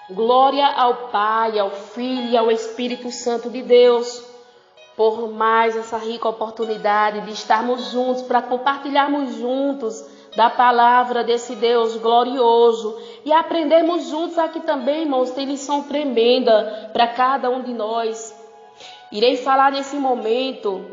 Glória ao Pai, ao Filho e ao Espírito Santo de Deus, por mais essa rica oportunidade de estarmos juntos, para compartilharmos juntos da palavra desse Deus glorioso e aprendermos juntos aqui também, irmãos. Tem lição tremenda para cada um de nós. Irei falar nesse momento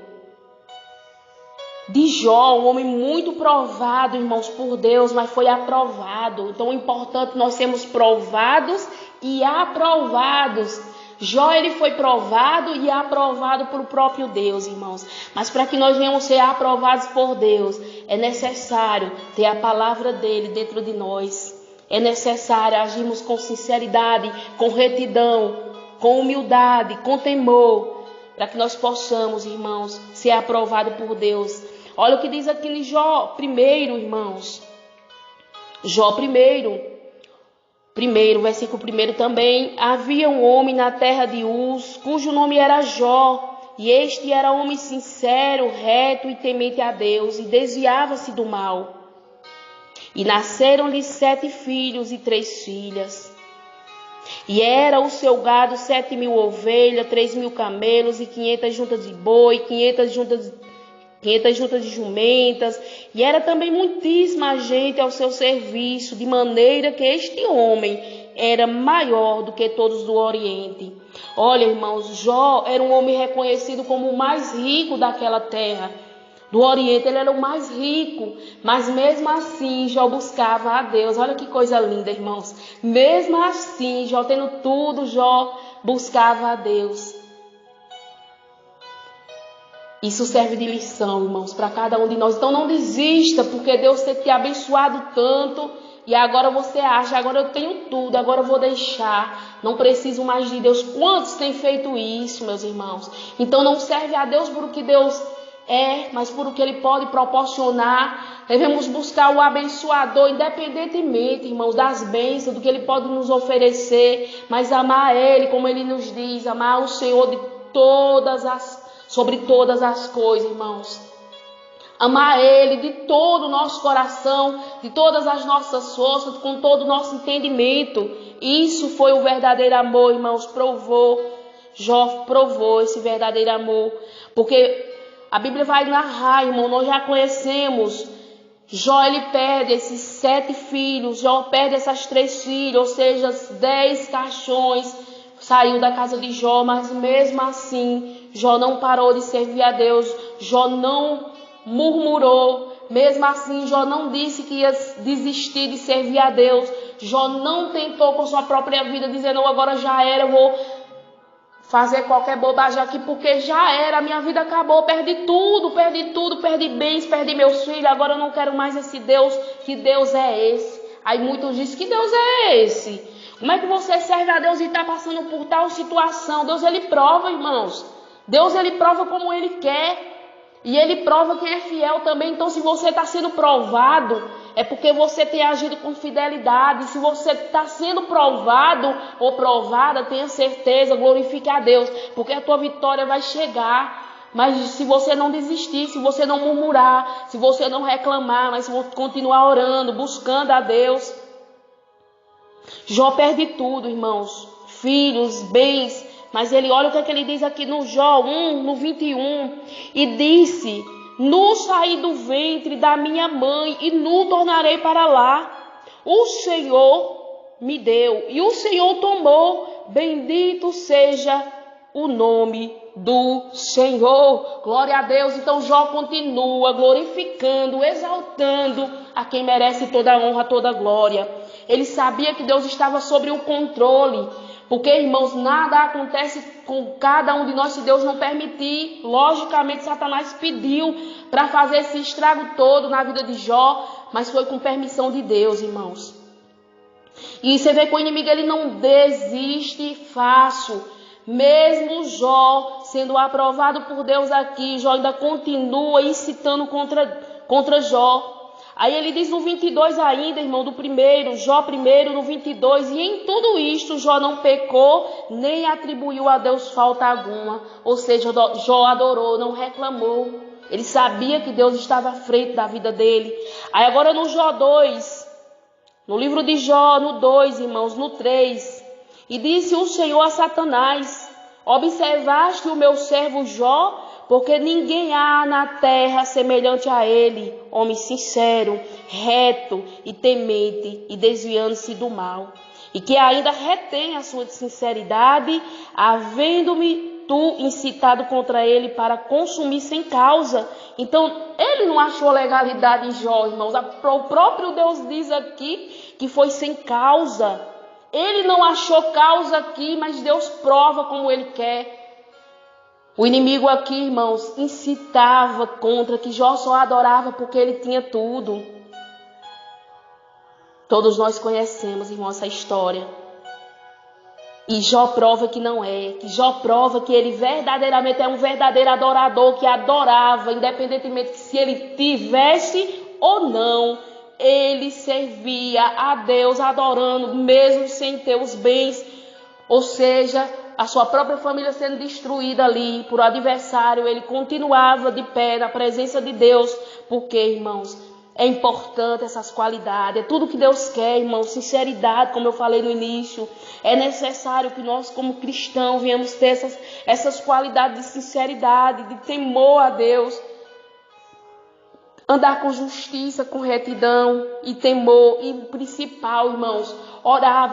de Jó, um homem muito provado, irmãos, por Deus, mas foi aprovado. Então é importante nós sermos provados e aprovados. Jó, ele foi provado e aprovado pelo próprio Deus, irmãos. Mas para que nós venhamos ser aprovados por Deus, é necessário ter a palavra dele dentro de nós. É necessário agirmos com sinceridade, com retidão, com humildade, com temor, para que nós possamos, irmãos, ser aprovados por Deus. Olha o que diz aqui em Jó primeiro, irmãos. Jó primeiro, versículo 1 também. Havia um homem na terra de Uz, cujo nome era Jó, e este era homem sincero, reto e temente a Deus, e desviava-se do mal. E nasceram-lhe 7 filhos e 3 filhas. E era o seu gado 7.000 ovelhas, 3.000 camelos e 500 juntas de boi, 500 juntas de jumentas, e era também muitíssima gente ao seu serviço, de maneira que este homem era maior do que todos do Oriente. Olha, irmãos, Jó era um homem reconhecido como o mais rico daquela terra. Do Oriente, ele era o mais rico, mas mesmo assim Jó buscava a Deus. Olha que coisa linda, irmãos. Mesmo assim, Jó tendo tudo, Jó buscava a Deus. Isso serve de lição, irmãos, para cada um de nós. Então não desista, porque Deus tem te abençoado tanto e agora você acha, agora eu tenho tudo, agora eu vou deixar, não preciso mais de Deus. Quantos têm feito isso, meus irmãos? Então não serve a Deus por o que Deus é, mas por o que Ele pode proporcionar. Devemos buscar o abençoador, independentemente, irmãos, das bênçãos, do que Ele pode nos oferecer, mas amar Ele, como Ele nos diz, amar o Senhor sobre todas as coisas, irmãos. Amar Ele de todo o nosso coração, de todas as nossas forças, com todo o nosso entendimento. Isso foi o verdadeiro amor, irmãos. Jó provou esse verdadeiro amor. Porque a Bíblia vai narrar, irmão, nós já conhecemos. Jó, ele perde esses 7 filhos, Jó perde essas 3 filhas, ou seja, 10 caixões saiu da casa de Jó, mas mesmo assim, Jó não parou de servir a Deus, Jó não murmurou, mesmo assim, Jó não disse que ia desistir de servir a Deus, Jó não tentou com sua própria vida, dizendo, não, agora já era, eu vou fazer qualquer bobagem aqui, porque já era, a minha vida acabou, perdi tudo, perdi bens, perdi meus filhos, agora eu não quero mais esse Deus. Que Deus é esse? Aí muitos dizem, que Deus é esse? Como é que você serve a Deus e está passando por tal situação? Deus, Ele prova, irmãos. Deus, Ele prova como Ele quer. E Ele prova quem é fiel também. Então, se você está sendo provado, é porque você tem agido com fidelidade. Se você está sendo provado ou provada, tenha certeza, glorifique a Deus, porque a tua vitória vai chegar. Mas se você não desistir, se você não murmurar, se você não reclamar, mas se você continuar orando, buscando a Deus. Jó perde tudo, irmãos, filhos, bens, mas olha o que ele diz aqui no Jó 1, no 21, e disse, nu saí do ventre da minha mãe e nu tornarei para lá. O Senhor me deu e o Senhor tomou, bendito seja o nome do Senhor. Glória a Deus. Então Jó continua glorificando, exaltando a quem merece toda a honra, toda a glória. Ele sabia que Deus estava sobre o controle, porque, irmãos, nada acontece com cada um de nós se Deus não permitir. Logicamente, Satanás pediu para fazer esse estrago todo na vida de Jó, mas foi com permissão de Deus, irmãos. E você vê que o inimigo, ele não desiste fácil. Mesmo Jó sendo aprovado por Deus aqui, Jó ainda continua incitando contra Jó. Aí ele diz no 22 ainda, irmão, do primeiro, Jó primeiro, no 22, e em tudo isto Jó não pecou, nem atribuiu a Deus falta alguma. Ou seja, Jó adorou, não reclamou. Ele sabia que Deus estava à frente da vida dele. Aí agora no Jó 2, no livro de Jó, no 2, irmãos, no 3, E disse o Senhor a Satanás: observaste o meu servo Jó? Porque ninguém há na terra semelhante a ele, homem sincero, reto e temente, e desviando-se do mal, e que ainda retém a sua sinceridade, havendo-me tu incitado contra ele para consumir sem causa. Então, ele não achou legalidade em Jó, irmãos. O próprio Deus diz aqui que foi sem causa. Ele não achou causa aqui, mas Deus prova como ele quer. O inimigo aqui, irmãos, incitava contra que Jó só adorava porque ele tinha tudo. Todos nós conhecemos, irmãos, essa história. E Jó prova que não é. Que Jó prova que ele verdadeiramente é um verdadeiro adorador, que adorava, independentemente se ele tivesse ou não. Ele servia a Deus adorando, mesmo sem ter os bens, ou seja, a sua própria família sendo destruída ali por adversário. Ele continuava de pé na presença de Deus, porque, irmãos, é importante essas qualidades, é tudo que Deus quer, irmãos, sinceridade, como eu falei no início. É necessário que nós, como cristãos, venhamos ter essas qualidades de sinceridade, de temor a Deus. Andar com justiça, com retidão e temor. E o principal, irmãos,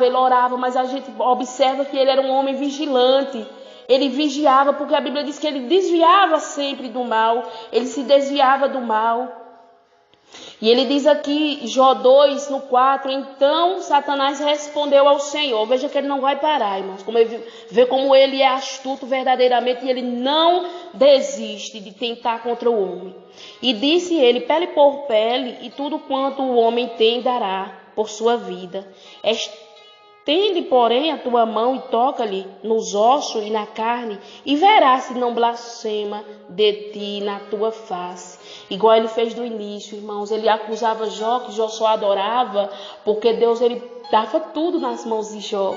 ele orava, mas a gente observa que ele era um homem vigilante. Ele vigiava, porque a Bíblia diz que ele desviava sempre do mal. Ele se desviava do mal. E ele diz aqui, Jó 2, no 4, então Satanás respondeu ao Senhor. Veja que ele não vai parar, irmãos. Vê como ele é astuto verdadeiramente e ele não desiste de tentar contra o homem. E disse ele, pele por pele, e tudo quanto o homem tem dará por sua vida. Estende, porém, a tua mão e toca-lhe nos ossos e na carne, e verás se não blasfema de ti na tua face. Igual ele fez do início, irmãos. Ele acusava Jó, que Jó só adorava, porque Deus ele dava tudo nas mãos de Jó.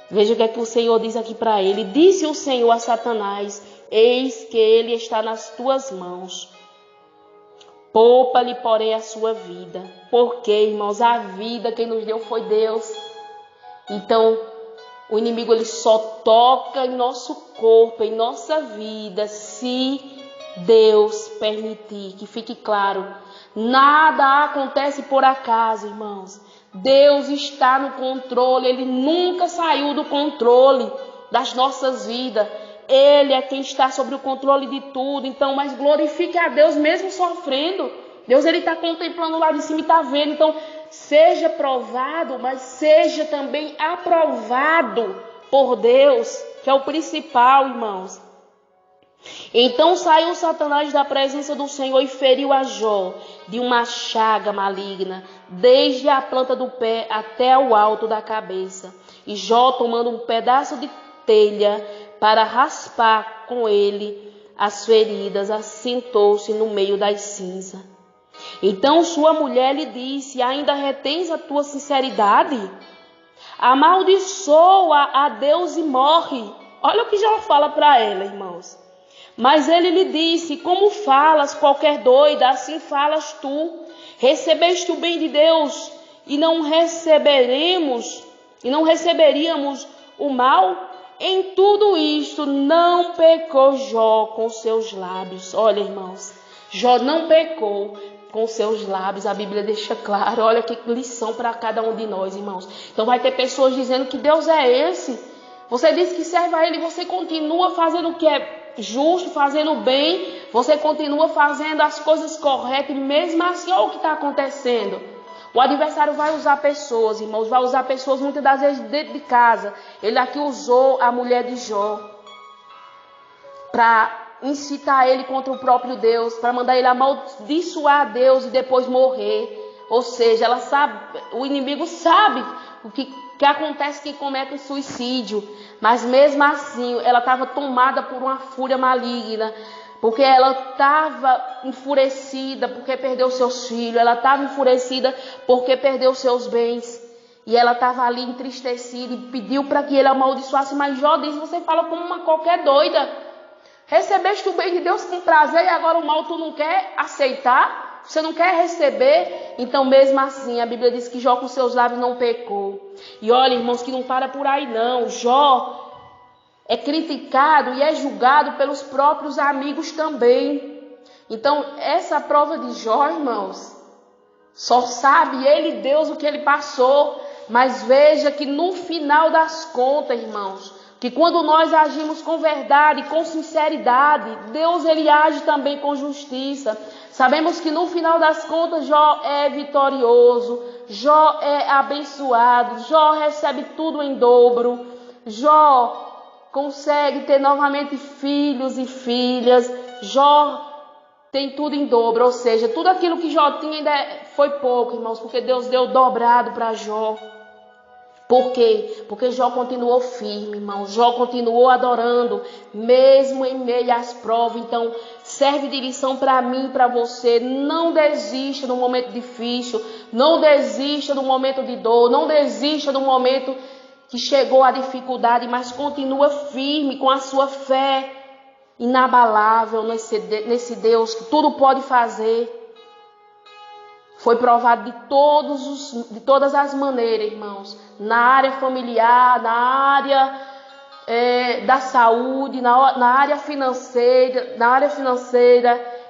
Veja o que é que o Senhor diz aqui para ele. Disse o Senhor a Satanás, eis que ele está nas tuas mãos. Poupa-lhe, porém, a sua vida. Porque, irmãos, a vida quem nos deu foi Deus. Então, o inimigo ele só toca em nosso corpo, em nossa vida, se Deus permitir. Que fique claro, nada acontece por acaso, irmãos. Deus está no controle, Ele nunca saiu do controle das nossas vidas. Ele é quem está sobre o controle de tudo. Então, mas glorifique a Deus mesmo sofrendo. Deus ele está contemplando lá de cima e está vendo. Então, seja provado, mas seja também aprovado por Deus, que é o principal, irmãos. Então saiu Satanás da presença do Senhor e feriu a Jó de uma chaga maligna, desde a planta do pé até o alto da cabeça. E Jó, tomando um pedaço de telha para raspar com ele as feridas, assentou-se no meio das cinzas. Então sua mulher lhe disse, ainda retens a tua sinceridade? Amaldiçoa a Deus e morre. Olha o que Jó fala para ela, irmãos. Mas ele lhe disse, como falas, qualquer doida, assim falas tu. Recebeste o bem de Deus e não receberíamos o mal? Em tudo isto não pecou Jó com seus lábios. Olha, irmãos, Jó não pecou com seus lábios. A Bíblia deixa claro. Olha que lição para cada um de nós, irmãos. Então vai ter pessoas dizendo que Deus é esse. Você diz que serve a Ele, você continua fazendo o que é justo, fazendo o bem, você continua fazendo as coisas corretas, e mesmo assim, olha o que está acontecendo. O adversário vai usar pessoas, irmãos, vai usar pessoas muitas das vezes dentro de casa. Ele aqui usou a mulher de Jó para incitar ele contra o próprio Deus, para mandar ele amaldiçoar a Deus e depois morrer. Ou seja, ela sabe, o inimigo sabe o que acontece quem comete o suicídio, mas mesmo assim ela estava tomada por uma fúria maligna, porque ela estava enfurecida porque perdeu seus filhos, ela estava enfurecida porque perdeu seus bens, e ela estava ali entristecida e pediu para que ele amaldiçoasse. Mas Jó diz, você fala como uma qualquer doida, recebeste o bem de Deus com prazer e agora o mal tu não quer aceitar? Você não quer receber? Então, mesmo assim, a Bíblia diz que Jó com seus lábios não pecou. E olha, irmãos, que não para por aí não. Jó é criticado e é julgado pelos próprios amigos também. Então, essa prova de Jó, irmãos, só sabe ele e Deus o que ele passou. Mas veja que no final das contas, irmãos, que quando nós agimos com verdade, com sinceridade, Deus ele age também com justiça. Sabemos que no final das contas Jó é vitorioso, Jó é abençoado, Jó recebe tudo em dobro, Jó consegue ter novamente filhos e filhas, Jó tem tudo em dobro, ou seja, tudo aquilo que Jó tinha ainda foi pouco, irmãos, porque Deus deu dobrado para Jó. Por quê? Porque Jó continuou firme, irmão. Jó continuou adorando, mesmo em meio às provas. Então, serve de lição para mim e para você. Não desista no momento difícil. Não desista no momento de dor. Não desista no momento que chegou a dificuldade. Mas continua firme com a sua fé inabalável nesse Deus que tudo pode fazer. Foi provado de todas as maneiras, irmãos. Na área familiar, na área da saúde, na área financeira.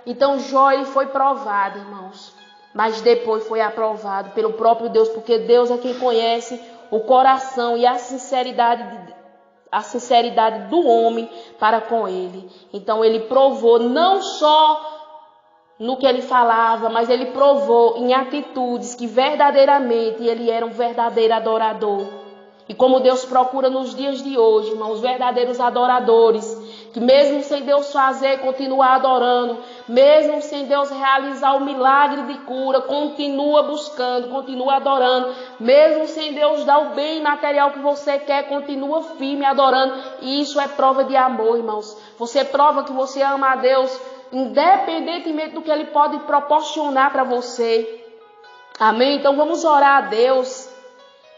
Então Jó ele foi provado, irmãos. Mas depois foi aprovado pelo próprio Deus, porque Deus é quem conhece o coração e a sinceridade do homem para com ele. Então ele provou não só no que ele falava, mas ele provou em atitudes que verdadeiramente ele era um verdadeiro adorador. E como Deus procura nos dias de hoje, irmãos, verdadeiros adoradores, que mesmo sem Deus fazer, continua adorando, mesmo sem Deus realizar o milagre de cura, continua buscando, continua adorando, mesmo sem Deus dar o bem material que você quer, continua firme adorando. E isso é prova de amor, irmãos. Você prova que você ama a Deus, independentemente do que Ele pode proporcionar para você. Amém? Então vamos orar a Deus,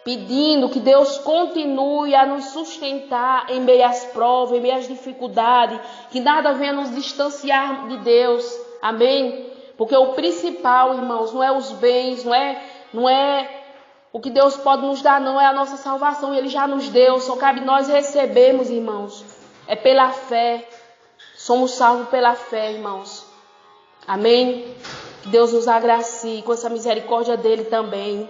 pedindo que Deus continue a nos sustentar em meio às provas, em meio às dificuldades, que nada venha nos distanciar de Deus. Amém? Porque o principal, irmãos, não é os bens, não é o que Deus pode nos dar, não é a nossa salvação. Ele já nos deu, só cabe nós recebermos, irmãos. É pela fé. Somos salvos pela fé, irmãos. Amém? Que Deus nos agracie com essa misericórdia dele também.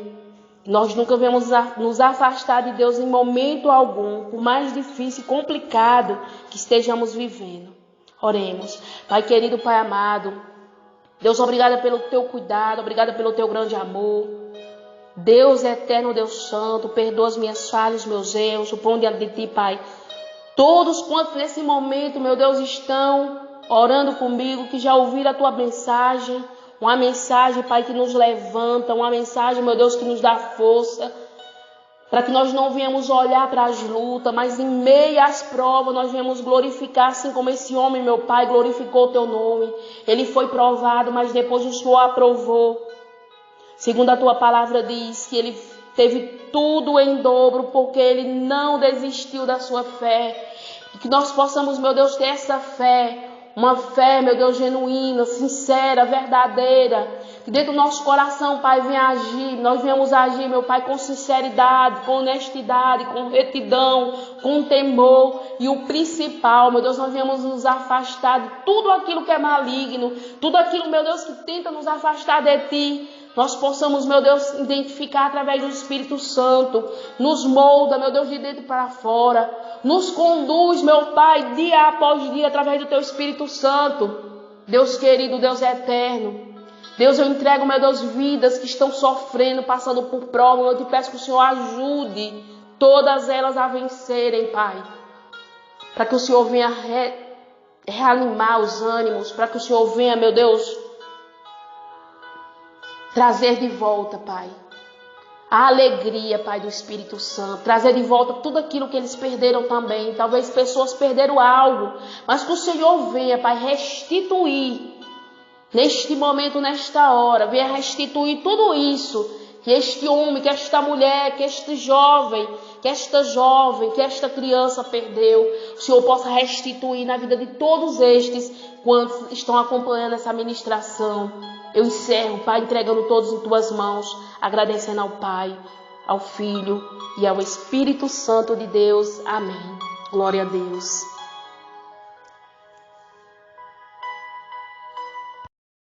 Nós nunca vamos nos afastar de Deus em momento algum, por mais difícil e complicado que estejamos vivendo. Oremos. Pai querido, Pai amado, Deus, obrigada pelo teu cuidado, obrigada pelo teu grande amor. Deus eterno, Deus santo, perdoa as minhas falhas, meus erros, suponho diante de ti, Pai. Todos quantos nesse momento, meu Deus, estão orando comigo, que já ouviram a tua mensagem, uma mensagem, Pai, que nos levanta, uma mensagem, meu Deus, que nos dá força, para que nós não venhamos olhar para as lutas, mas em meio às provas nós venhamos glorificar, assim como esse homem, meu Pai, glorificou o teu nome. Ele foi provado, mas depois o Senhor aprovou. Segundo a tua palavra diz que ele teve tudo em dobro, porque ele não desistiu da sua fé. E que nós possamos, meu Deus, ter essa fé, uma fé, meu Deus, genuína, sincera, verdadeira. Que dentro do nosso coração, Pai, venha agir, nós venhamos agir, meu Pai, com sinceridade, com honestidade, com retidão, com temor. E o principal, meu Deus, nós venhamos nos afastar de tudo aquilo que é maligno, tudo aquilo, meu Deus, que tenta nos afastar de Ti. Nós possamos, meu Deus, identificar através do Espírito Santo. Nos molda, meu Deus, de dentro para fora. Nos conduz, meu Pai, dia após dia, através do Teu Espírito Santo. Deus querido, Deus eterno. Deus, eu entrego, meu Deus, vidas que estão sofrendo, passando por prova. Eu te peço que o Senhor ajude todas elas a vencerem, Pai. Para que o Senhor venha reanimar os ânimos. Para que o Senhor venha, meu Deus, trazer de volta, Pai, a alegria, Pai, do Espírito Santo. Trazer de volta tudo aquilo que eles perderam também. Talvez pessoas perderam algo, mas que o Senhor venha, Pai, restituir neste momento, nesta hora. Venha restituir tudo isso que este homem, que esta mulher, que este jovem, que esta criança perdeu. O Senhor possa restituir na vida de todos estes quantos estão acompanhando essa ministração. Eu encerro, Pai, entregando todos em tuas mãos, agradecendo ao Pai, ao Filho e ao Espírito Santo de Deus. Amém. Glória a Deus.